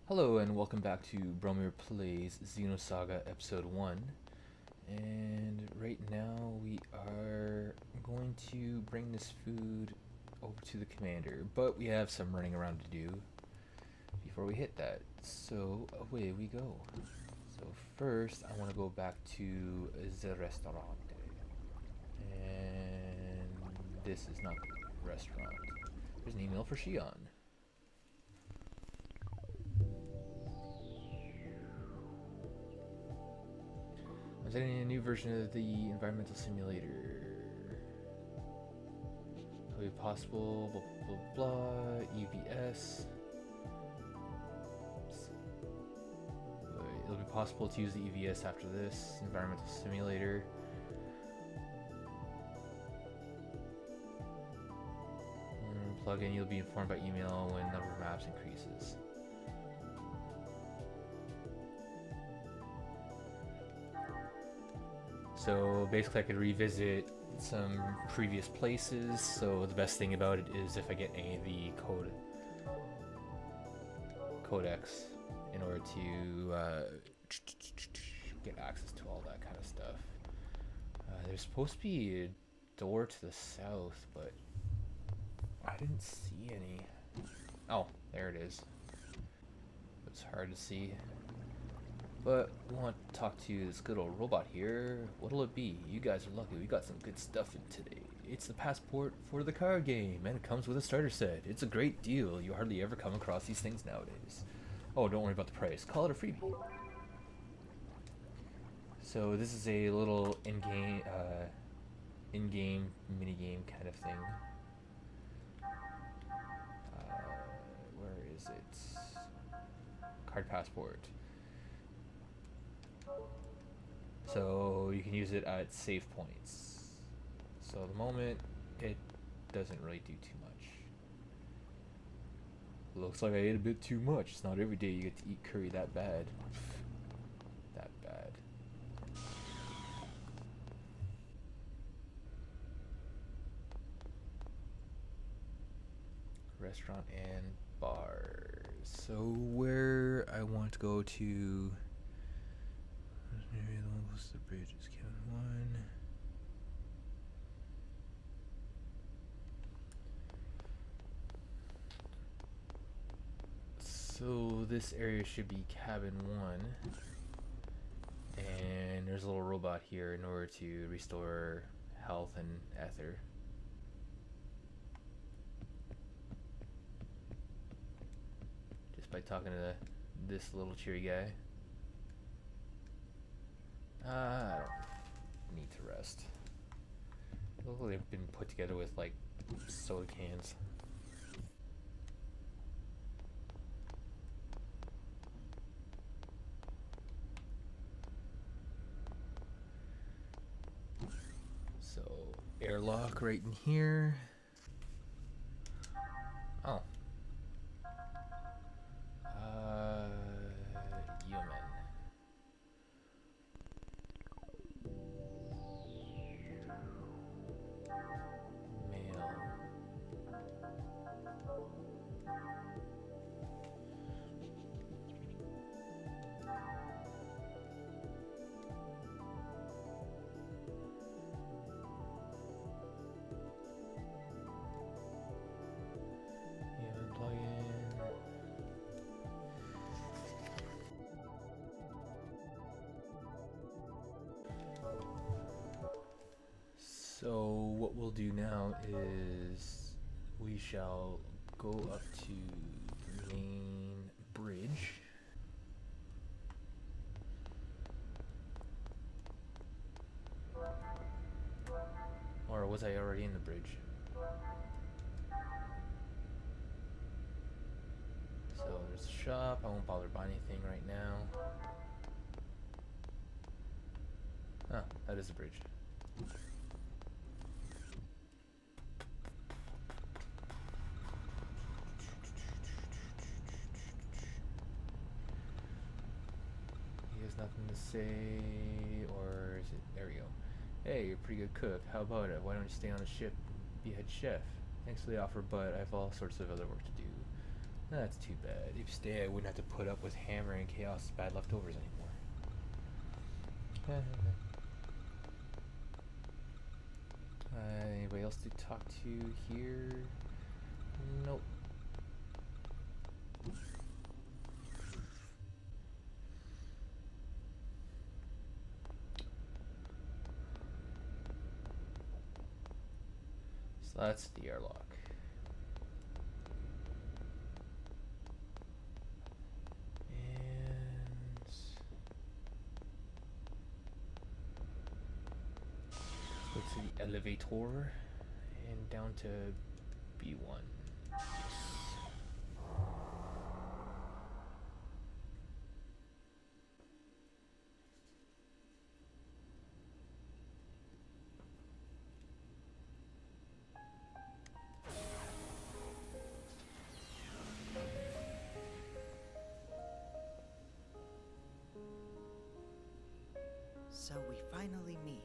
Hello and welcome back to Brohmyr Plays Xenosaga Episode 1. And right now we are going to bring this food over to the commander, but we have some running around to do before we hit that. So away we go. So first I want to go back to the restaurant. And this is not the restaurant. There's an email for Shion. I'm setting a new version of the environmental simulator. It'll be possible, blah blah blah, EVS. It'll be possible to use the EVS after this environmental simulator. Plug in, you'll be informed by email when number of maps increases. So basically I could revisit some previous places, so the best thing about it is if I get any of the codex in order to get access to all that kind of stuff. There's supposed to be a door to the south, but I didn't see any. Oh, there it is. It's hard to see. But we want to talk to this good old robot here. What'll it be? You guys are lucky. We got some good stuff in today. It's the passport for the card game, and it comes with a starter set. It's a great deal. You hardly ever come across these things nowadays. Oh, don't worry about the price. Call it a freebie. So this is a little in-game mini-game kind of thing. Where is it? Card passport. So you can use it at save points. So at the moment, it doesn't really do too much. Looks like I ate a bit too much. It's not every day you get to eat curry that bad. That bad. Restaurant and bars. So where I want to go to... Maybe the one close to the bridge is Kevin 1. So this area should be cabin 1. And there's a little robot here in order to restore health and ether. Just by talking to this little cheery guy. I don't need to rest. They look like they've been put together with like soda cans. So airlock right in here. Oh. Human. Male. Human plugin. So what we'll do now is we shall go up to the main bridge. Or was I already in the bridge? So there's a shop. I won't bother buying anything right now. Oh, that is the bridge. He has nothing to say, or is it? There we go. Hey, you're a pretty good cook. How about it? Why don't you stay on the ship, be head chef? Thanks for the offer, but I have all sorts of other work to do. That's too bad. If you stay, I wouldn't have to put up with Hammer and Chaos' bad leftovers anymore. Anybody else to talk to here? Nope. So that's the airlock. And go to the elevator and down to B1. So we finally meet.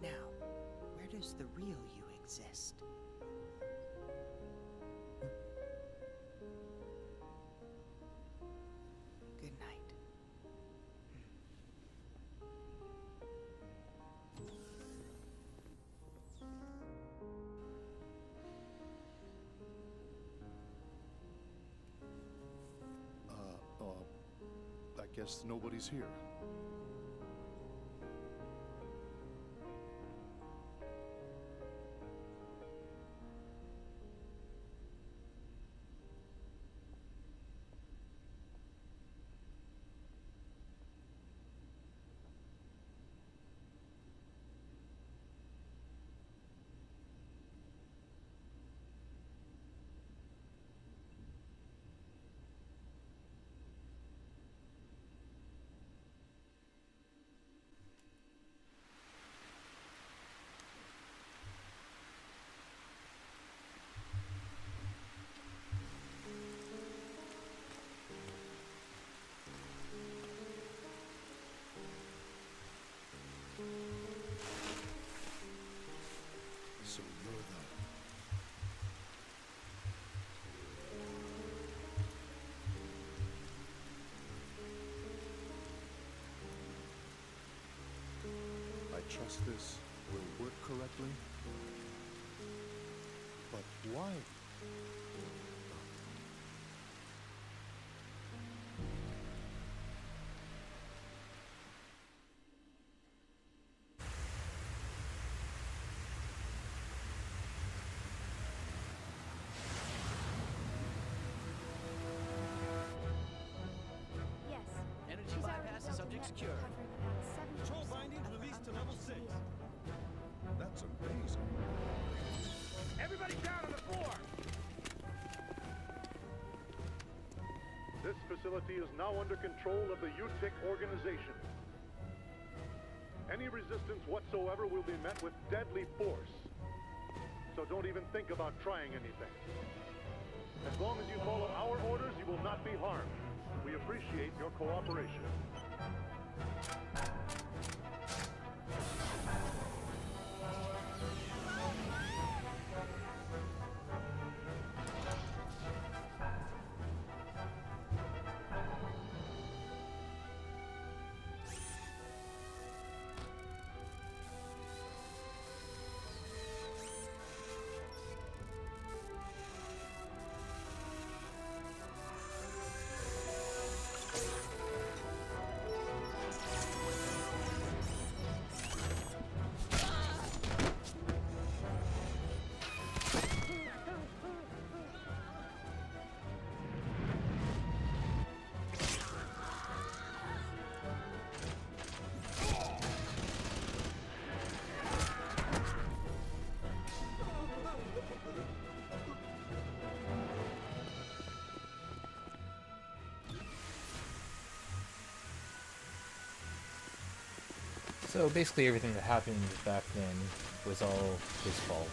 Now, where does the real you exist? Good night. I guess nobody's here. So you're the... I trust this will work correctly. But why? Yes. Energy She's already bypass built a subject net secure. covering about 70% Control bindings of released to her level unconscious 6. field. That's amazing. Everybody down on the floor! This facility is now under control of the UTIC organization. Any resistance whatsoever will be met with deadly force. So don't even think about trying anything. As long as you follow our orders, you will not be harmed. We appreciate your cooperation. So basically everything that happened back then was all his fault.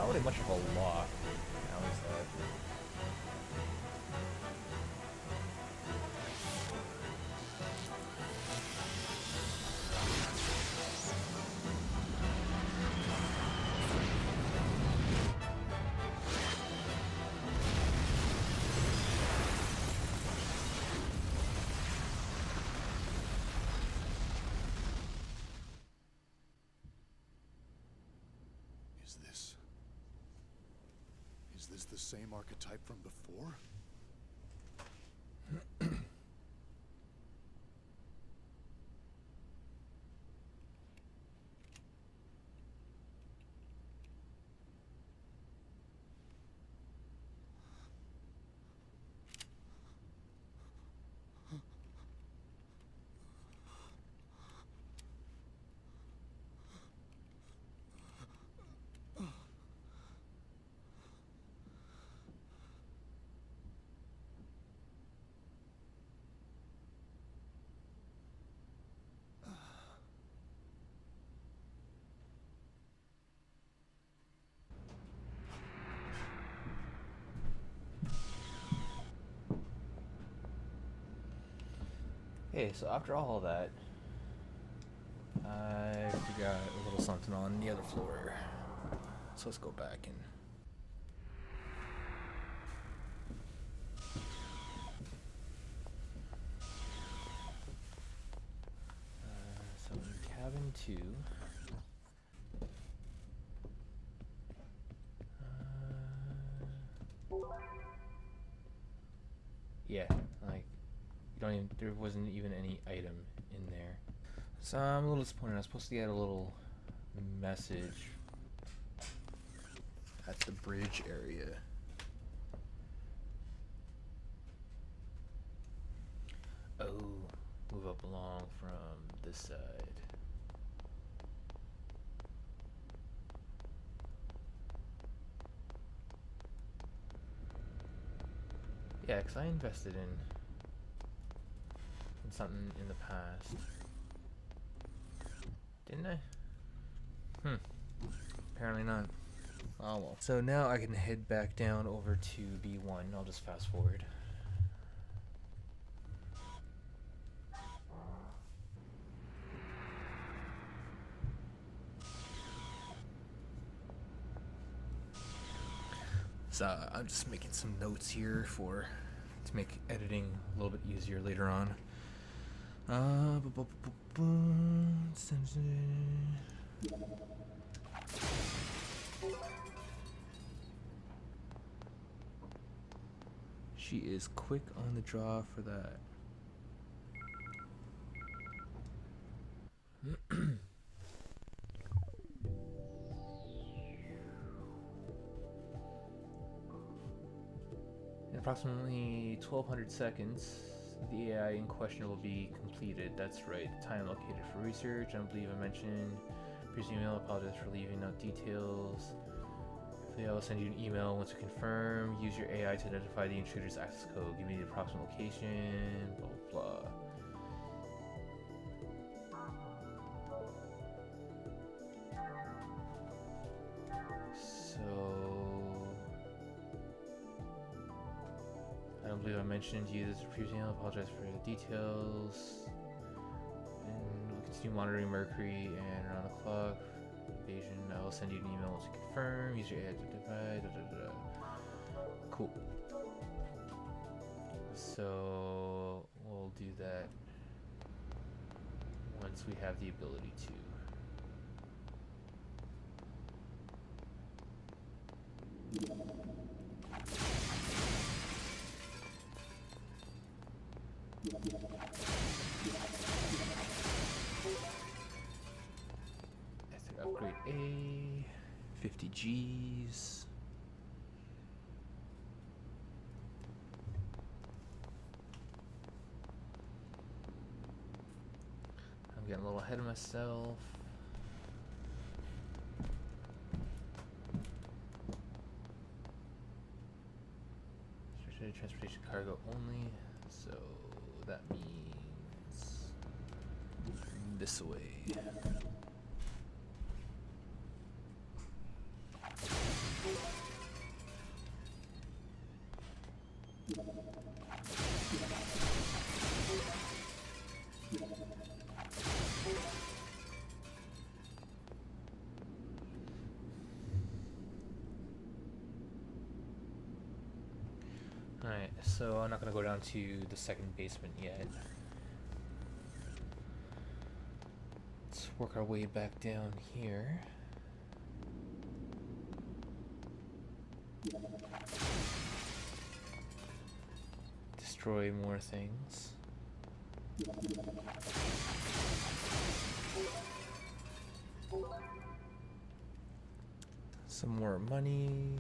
not really much of a lock. How is that? Is this the same archetype from before? Okay, so after all that, I forgot a little something on the other floor. So let's go back and... so in cabin 2... yeah, like... there wasn't even any item in there. So I'm a little disappointed. I was supposed to get a little message at the bridge area. Oh, move up along from this side. Yeah, 'cause I invested in something in the past. Didn't I? Apparently not. Oh well. So now I can head back down over to B1. I'll just fast forward. So I'm just making some notes here to make editing a little bit easier later on. She is quick on the draw for that. In approximately 1200 seconds, the AI in question will be completed. That's right, the time located for research. I believe I mentioned previous email. Apologize for leaving out details. I will send you an email once you confirm. Use your AI to identify the intruder's access code. Give me the approximate location. Blah blah blah. I don't believe I mentioned you this previously. I apologize for the details. And we'll continue monitoring Mercury and around the clock. Invasion. I will send you an email once you confirm. Use your AI to divide. Cool. So we'll do that once we have the ability to. Upgrade A, 50 Gs. I'm getting a little ahead of myself. Restricted transportation cargo only, so that means this way. so I'm not gonna go down to the second basement yet. Let's work our way back down here. Destroy more things. Some more money.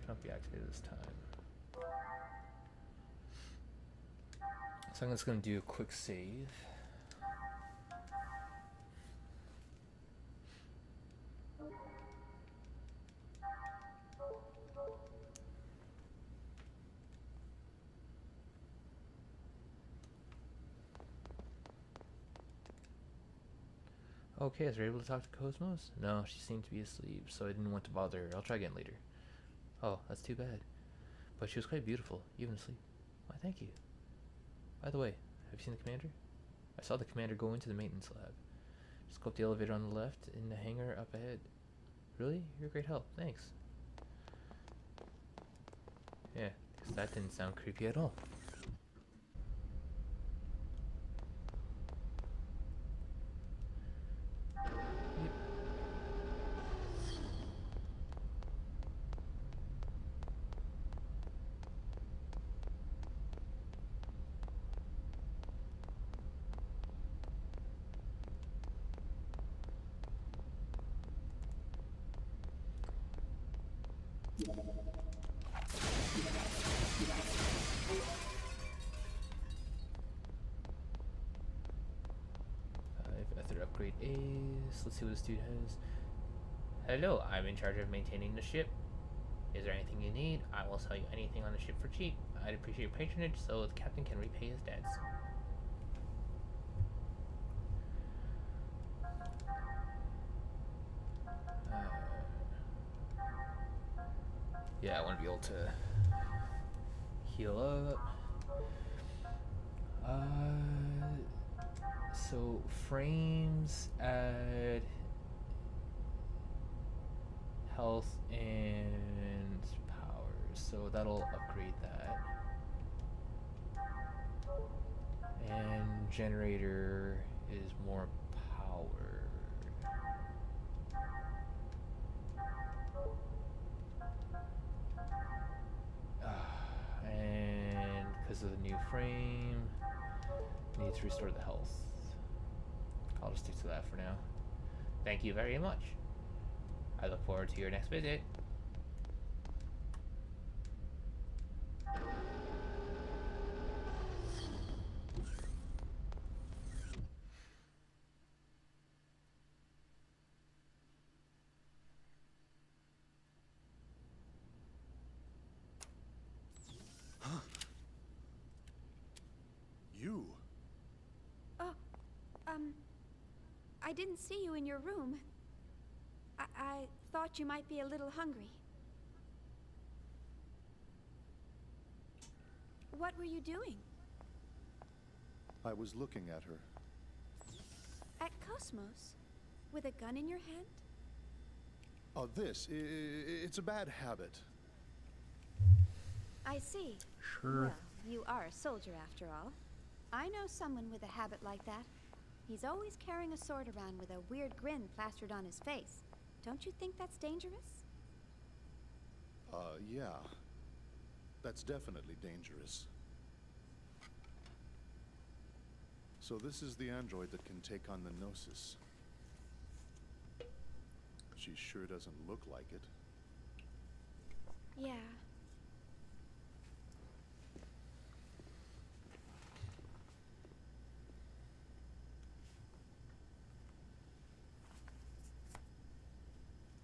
Cannot be activated this time. So I'm just going to do a quick save. Okay, is we able to talk to Cosmos? No, she seemed to be asleep, so I didn't want to bother her. I'll try again later. Oh, that's too bad. But she was quite beautiful, even asleep. Why, thank you. By the way, have you seen the commander? I saw the commander go into the maintenance lab. Just go up the elevator on the left in the hangar up ahead. Really? You're a great help. Thanks. Yeah, because that didn't sound creepy at all. Yep. Method upgrade A's. Let's see what this dude has. Hello, I'm in charge of maintaining the ship. Is there anything you need? I will sell you anything on the ship for cheap. I'd appreciate your patronage so the captain can repay his debts. Yeah, I want to be able to heal up. So frames add health and power, so that'll upgrade that. And generator is more power. And because of the new frame, need to restore the health. I'll just stick to that for now. Thank you very much. I look forward to your next visit. You? Oh, I didn't see you in your room. I thought you might be a little hungry. What were you doing? I was looking at her. At Cosmos? With a gun in your hand? Oh, it's a bad habit. I see. Sure. Well, you are a soldier after all. I know someone with a habit like that. He's always carrying a sword around with a weird grin plastered on his face. Don't you think that's dangerous? Yeah. That's definitely dangerous. So this is the android that can take on the Gnosis. She sure doesn't look like it. Yeah.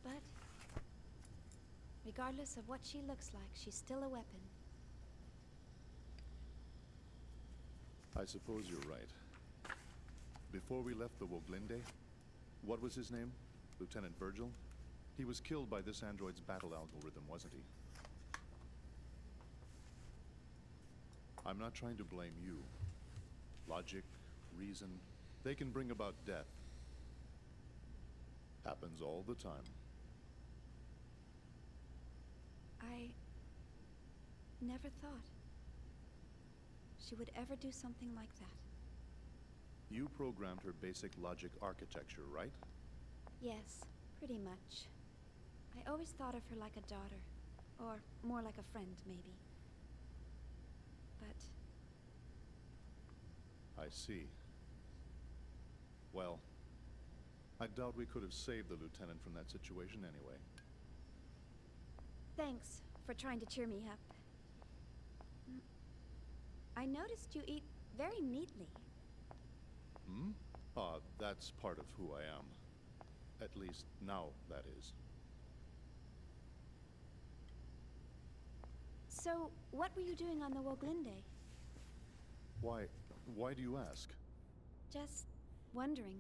But regardless of what she looks like, she's still a weapon. I suppose you're right. Before we left the Woglinde, what was his name? Lieutenant Virgil? He was killed by this android's battle algorithm, wasn't he? I'm not trying to blame you. logic, reason, they can bring about death. Happens all the time. I never thought she would ever do something like that. You programmed her basic logic architecture, right? Yes, pretty much. I always thought of her like a daughter, or more like a friend, maybe. But I see. Well, I doubt we could have saved the lieutenant from that situation anyway. thanks for trying to cheer me up. I noticed you eat very neatly. Hmm? That's part of who I am. At least now, that is. So, what were you doing on the Woglinde? Why do you ask? Just wondering.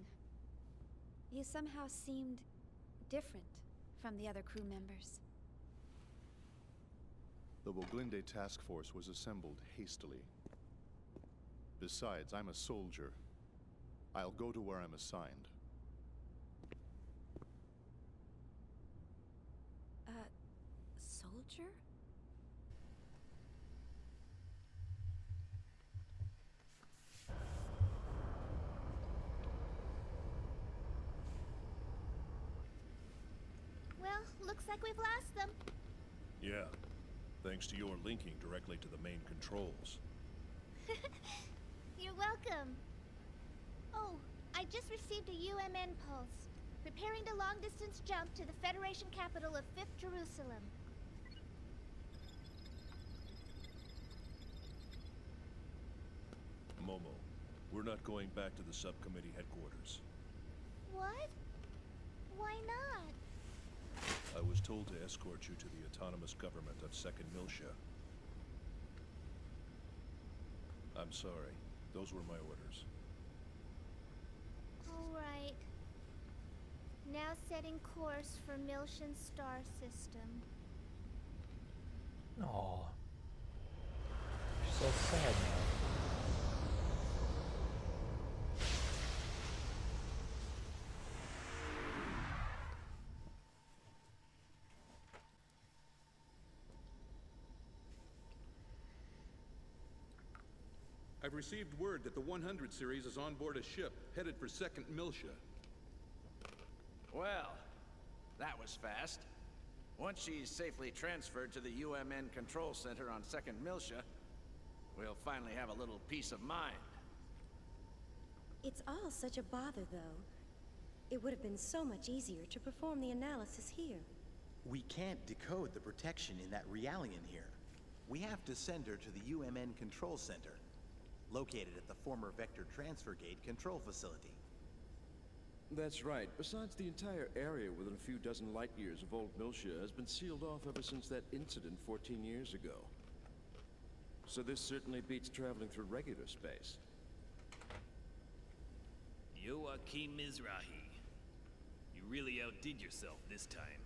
You somehow seemed different from the other crew members. The Woglinde task force was assembled hastily. Besides, I'm a soldier. I'll go to where I'm assigned. Soldier? Well, looks like we've lost them. Yeah, thanks to your linking directly to the main controls. You're welcome. Oh, I just received a UMN pulse. Preparing to long-distance jump to the Federation capital of 5th Jerusalem. Momo, we're not going back to the subcommittee headquarters. What? Why not? I was told to escort you to the autonomous government of 2nd Miltia. I'm sorry. Those were my orders. All right. Now setting course for Miltian star system. Aw. She's so sad now. I've received word that the 100 series is on board a ship headed for 2nd Miltia. Well, that was fast. Once she's safely transferred to the UMN control center on 2nd Miltia, we'll finally have a little peace of mind. It's all such a bother, though. It would have been so much easier to perform the analysis here. We can't decode the protection in that Realian here. We have to send her to the UMN control center, located at the former Vector Transfer Gate control facility. That's right. Besides, the entire area within a few dozen light years of Old Miltia has been sealed off ever since that incident 14 years ago. So this certainly beats traveling through regular space. Joachim Mizrahi. You really outdid yourself this time.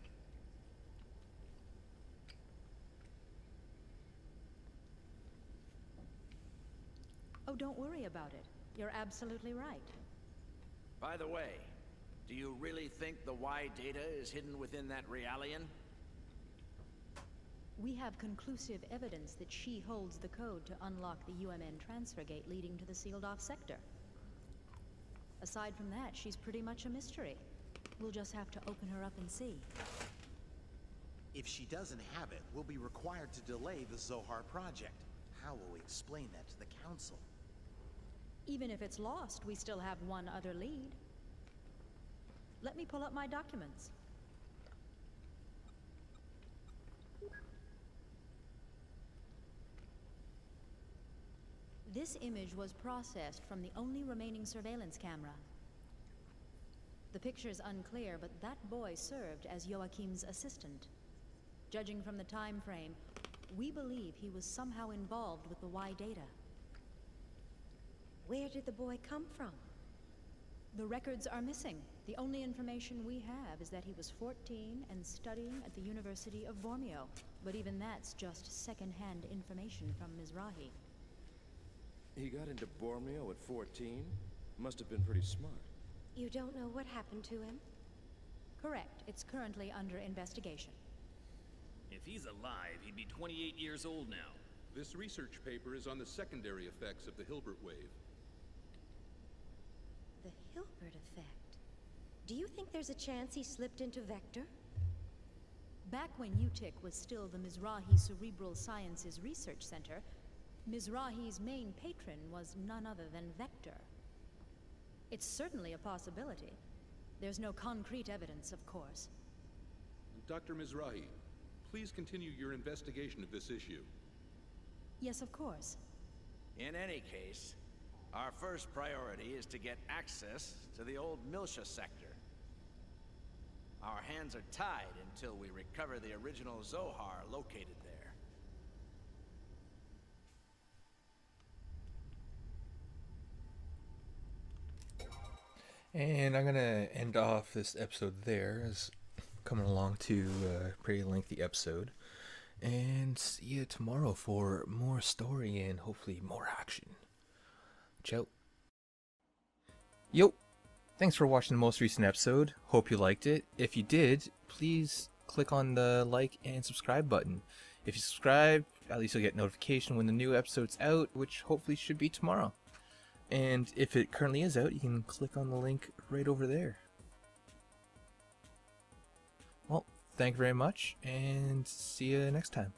Oh, don't worry about it. You're absolutely right. By the way, do you really think the Y data is hidden within that Realian? We have conclusive evidence that she holds the code to unlock the UMN transfer gate leading to the sealed-off sector. Aside from that, she's pretty much a mystery. We'll just have to open her up and see. If she doesn't have it, we'll be required to delay the Zohar project. How will we explain that to the Council? Even if it's lost, we still have one other lead. Let me pull up my documents. This image was processed from the only remaining surveillance camera. The picture's unclear, but that boy served as Joachim's assistant. Judging from the time frame, we believe he was somehow involved with the Y data. Where did the boy come from? The records are missing. The only information we have is that he was 14 and studying at the University of Brohmyr. But even that's just second-hand information from Mizrahi. He got into Brohmyr at 14? Must have been pretty smart. You don't know what happened to him? Correct. It's currently under investigation. If he's alive, he'd be 28 years old now. This research paper is on the secondary effects of the Hilbert wave. The Hilbert effect. Do you think there's a chance he slipped into Vector? Back when UTIC was still the Mizrahi Cerebral Sciences Research Center, Mizrahi's main patron was none other than Vector. It's certainly a possibility. There's no concrete evidence, of course. Dr. Mizrahi, please continue your investigation of this issue. Yes, of course. In any case, our first priority is to get access to the old Miltia sector. Our hands are tied until we recover the original Zohar located there. And I'm going to end off this episode there, as coming along to a pretty lengthy episode. And see you tomorrow for more story and hopefully more action. Ciao. Yo! Thanks for watching the most recent episode. Hope you liked it. If you did, please click on the like and subscribe button. If you subscribe, at least you'll get notification when the new episode's out, which hopefully should be tomorrow. And if it currently is out, you can click on the link right over there. Well, thank you very much, and see you next time.